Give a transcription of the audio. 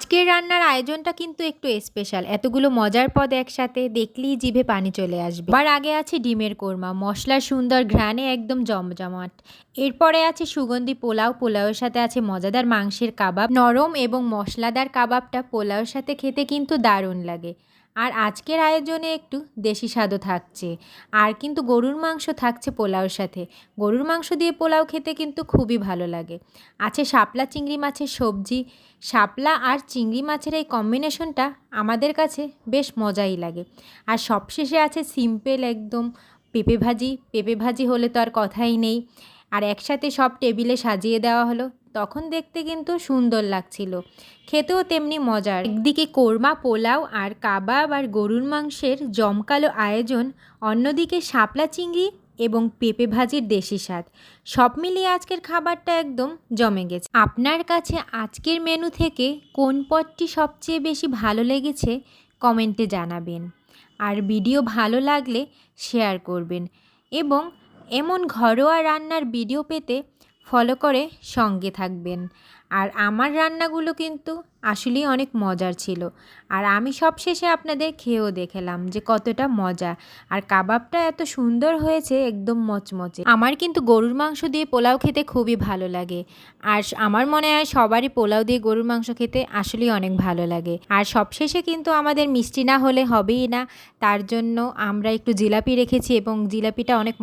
আজকের রান্নার আয়োজনটা কিন্তু একটু স্পেশাল। এতগুলো মজার পদ একসাথে দেখলেই জিভে পানি চলে আসবে। আর আগে আছে ডিমের কোরমা, মশলার সুন্দর ঘ্রাণে একদম জমজমাট। এরপরে আছে সুগন্ধি পোলাও, পোলাওয়ের সাথে আছে মজাদার মাংসের কাবাব, নরম এবং মশলাদার কাবাবটা পোলাওয়ের সাথে খেতে কিন্তু দারুণ লাগে। আর আজকের আয়োজনে একটু দেশি স্বাদও থাকছে। আর কিন্তু গরুর মাংস থাকছে পোলাওর সাথে। গরুর মাংস দিয়ে পোলাও খেতে কিন্তু খুবই ভালো লাগে। আছে শাপলা চিংড়ি মাছের সবজি। শাপলা আর চিংড়ি মাছের এই কম্বিনেশনটা আমাদের কাছে বেশ মজাই লাগে। আর সবশেষে আছে সিম্পল একদম পেঁপে ভাজি। পেঁপে ভাজি হলে তো আর কথাই নেই। আর একসাথে সব টেবিলে সাজিয়ে দেওয়া হলো, তখন দেখতে কিন্তু সুন্দর লাগছিল, খেতেও তেমনি মজার। একদিকে কোরমা, পোলাও আর কাবাব আর গরুর মাংসের জমকালো আয়োজন, অন্যদিকে শাপলা চিংড়ি এবং পেঁপে ভাজির দেশি স্বাদ। সব মিলিয়ে আজকের খাবারটা একদম জমে গেছে। আপনার কাছে আজকের মেনু থেকে কোন পদটি সবচেয়ে বেশি ভালো লেগেছে কমেন্টে জানাবেন। আর ভিডিও ভালো লাগলে শেয়ার করবেন এবং এমন ঘরোয়া রান্নার ভিডিও পেতে ফলো করে সঙ্গে থাকবেন। আর আমার রান্নাগুলো কিন্তু আসলেই অনেক মজার ছিল। আর আমি সবশেষে আপনাদের খেয়েও দেখালাম যে কতটা মজা। আর কাবাবটা এত সুন্দর হয়েছে, একদম মচমচে। আমার কিন্তু গরুর মাংস দিয়ে পোলাও খেতে খুবই ভালো লাগে। আর আমার মনে হয় সবারই পোলাও দিয়ে গরুর মাংস খেতে আসলেই অনেক ভালো লাগে। আর সবশেষে কিন্তু আমাদের মিষ্টি না হলে হবেই না, তার জন্য আমরা একটু জিলাপি রেখেছি এবং জিলাপিটা অনেক